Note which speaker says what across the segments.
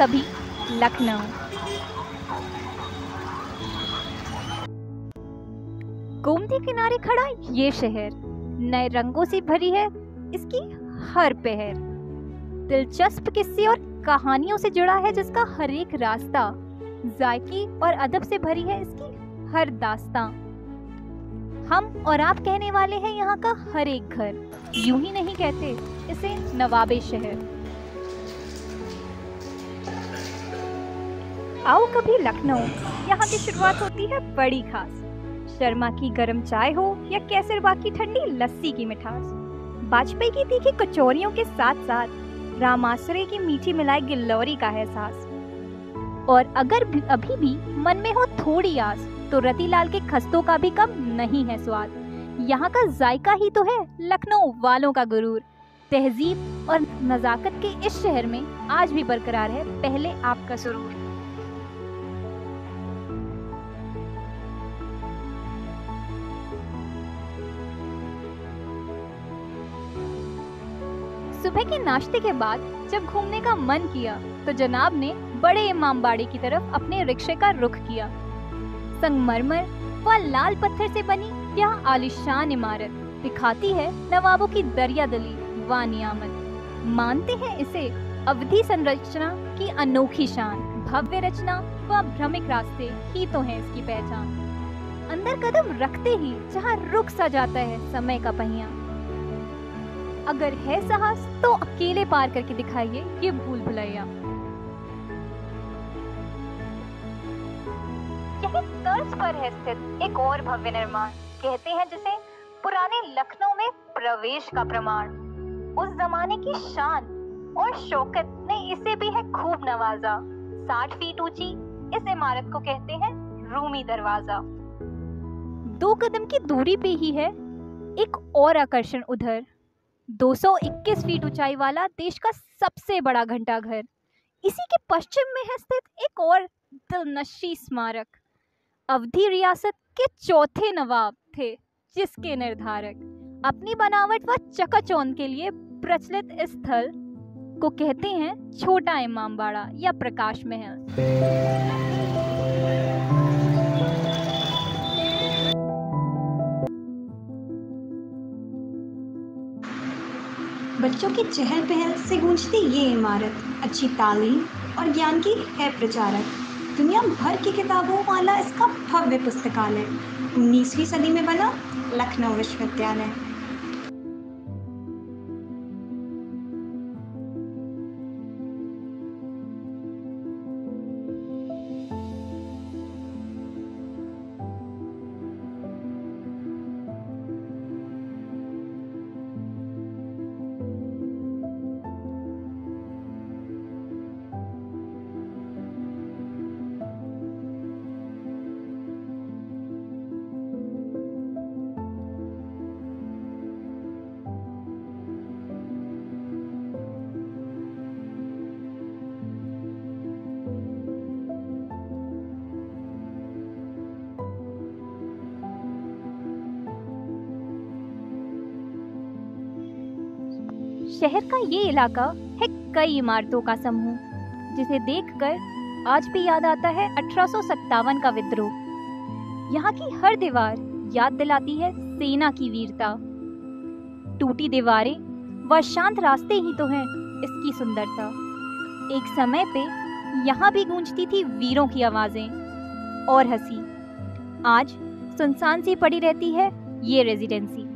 Speaker 1: कभी लखनऊ। गोमती किनारे खड़ा ये शहर नए रंगों से भरी है इसकी हर पहर। दिलचस्प किस्से और कहानियों से जुड़ा है जिसका हर एक रास्ता। जायके और अदब से भरी है इसकी हर दास्तां। हम और आप कहने वाले हैं यहाँ का हर एक घर, यूं ही नहीं कहते इसे नवाबे शहर। आओ कभी लखनऊ, यहाँ की शुरुआत होती है बड़ी खास। शर्मा की गरम चाय हो या कैसरबाग की ठंडी लस्सी की मिठास, वाजपेयी की तीखी कचौरियों के साथ साथ रामासरे की मीठी मिलाई गिल्लौरी का एहसास। और अगर अभी भी मन में हो थोड़ी आस तो रतीलाल के खस्तों का भी कम नहीं है स्वाद। यहाँ का जायका ही तो है लखनऊ वालों का गुरूर। तहजीब और नजाकत के इस शहर में आज भी बरकरार है पहले आपका सुरूर। सुबह के नाश्ते के बाद जब घूमने का मन किया तो जनाब ने बड़े इमामबाड़े की तरफ अपने रिक्शे का रुख किया। संगमरमर व लाल पत्थर से बनी यह आलीशान इमारत दिखाती है नवाबों की दरियादिली व नियामत। मानते हैं इसे अवधी संरचना की अनोखी शान। भव्य रचना व भ्रमिक रास्ते ही तो है इसकी पहचान। अंदर कदम रखते ही जहाँ रुक सा जाता है समय का पहिया। अगर है साहस तो अकेले पार करके दिखाइए ये भूल भुलैया। यही तर्ज पर है स्थित एक और भव्य निर्माण, कहते हैं जिसे पुराने लखनऊ में प्रवेश का प्रमाण। उस जमाने की शान और शौकत ने इसे भी है खूब नवाजा। 60 फीट ऊंची इस इमारत को कहते हैं रूमी दरवाजा। 2 कदम की दूरी पे ही है एक और आकर्षण उधर, 221 फीट ऊंचाई वाला देश का सबसे बड़ा घंटाघर। इसी के पश्चिम में है स्थित एक और दिलनशी स्मारक। अवधी रियासत के चौथे नवाब थे जिसके निर्धारक अपनी बनावट व चकाचौंध के लिए प्रचलित इस स्थल को कहते हैं छोटा इमामबाड़ा या प्रकाश महल।
Speaker 2: बच्चों की चहल पहल से गूंजती ये इमारत अच्छी तालीम और ज्ञान की है प्रचारक। दुनिया भर की किताबों वाला इसका भव्य पुस्तकालय 19वीं सदी में बना लखनऊ विश्वविद्यालय।
Speaker 1: शहर का ये इलाका है कई इमारतों का समूह, जिसे देखकर आज भी याद आता है 1857 का विद्रोह। यहाँ की हर दीवार याद दिलाती है सेना की वीरता। टूटी दीवारें व शांत रास्ते ही तो हैं इसकी सुंदरता। एक समय पे यहाँ भी गूंजती थी वीरों की आवाजें और हंसी। आज सुनसान सी पड़ी रहती है ये रेजिडेंसी।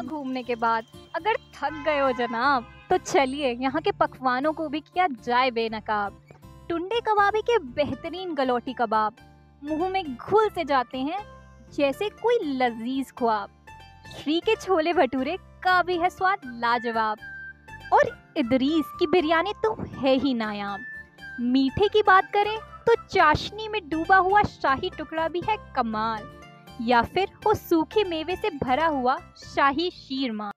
Speaker 1: घूमने के बाद अगर थक गए हो जनाब तो चलिए यहाँ के पकवानों को भी किया जाए बेनकाब। टुंडे कबाबी के बेहतरीन गलौटी कबाब मुंह में घुल से जाते हैं जैसे कोई लजीज ख्वाब। श्री के छोले भटूरे का भी है स्वाद लाजवाब। और इदरीस की बिरयानी तो है ही नायाब। मीठे की बात करें तो चाशनी में डूबा हुआ शाही टुकड़ा भी है कमाल, या फिर हो सूखे मेवे से भरा हुआ शाही शीरमार।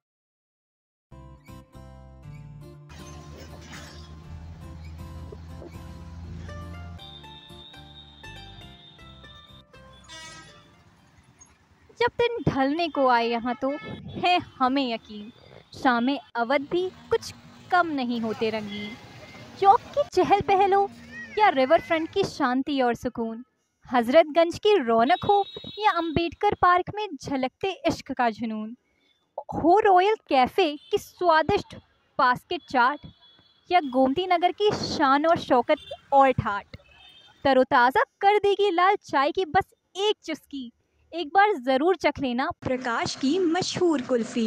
Speaker 1: जब दिन ढलने को आए यहाँ तो है हमें यकीन, शामें अवध भी कुछ कम नहीं होते रंगीन। चौक की चहल पहल हो या रिवर फ्रंट की शांति और सुकून, हजरतगंज की रौनक हो या अंबेडकर पार्क में झलकते इश्क का जुनून, हो रॉयल कैफे की स्वादिष्ट बास्केट चाट या गोमती नगर की शान और शौकत की और ठाट, तरोताज़ा कर देगी लाल चाय की बस एक चुस्की, एक बार जरूर चख लेना
Speaker 2: प्रकाश की मशहूर कुल्फी।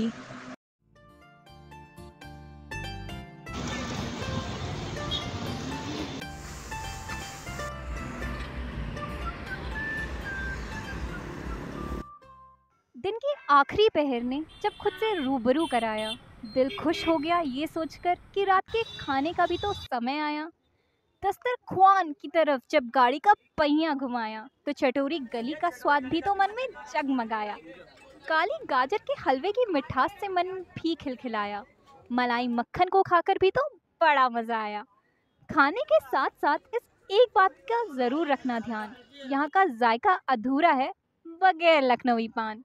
Speaker 1: दिन की आखिरी पहर ने जब खुद से रूबरू कराया, दिल खुश हो गया ये सोचकर कि रात के खाने का भी तो समय आया। दस्तरख्वान की तरफ जब गाड़ी का पहिया घुमाया तो चटोरी गली का स्वाद भी तो मन में जगमगाया। काली गाजर के हलवे की मिठास से मन भी खिलखिलाया। मलाई मक्खन को खाकर भी तो बड़ा मजा आया। खाने के साथ साथ इस एक बात का जरूर रखना ध्यान, यहाँ का जायका अधूरा है बगैर लखनवी पान।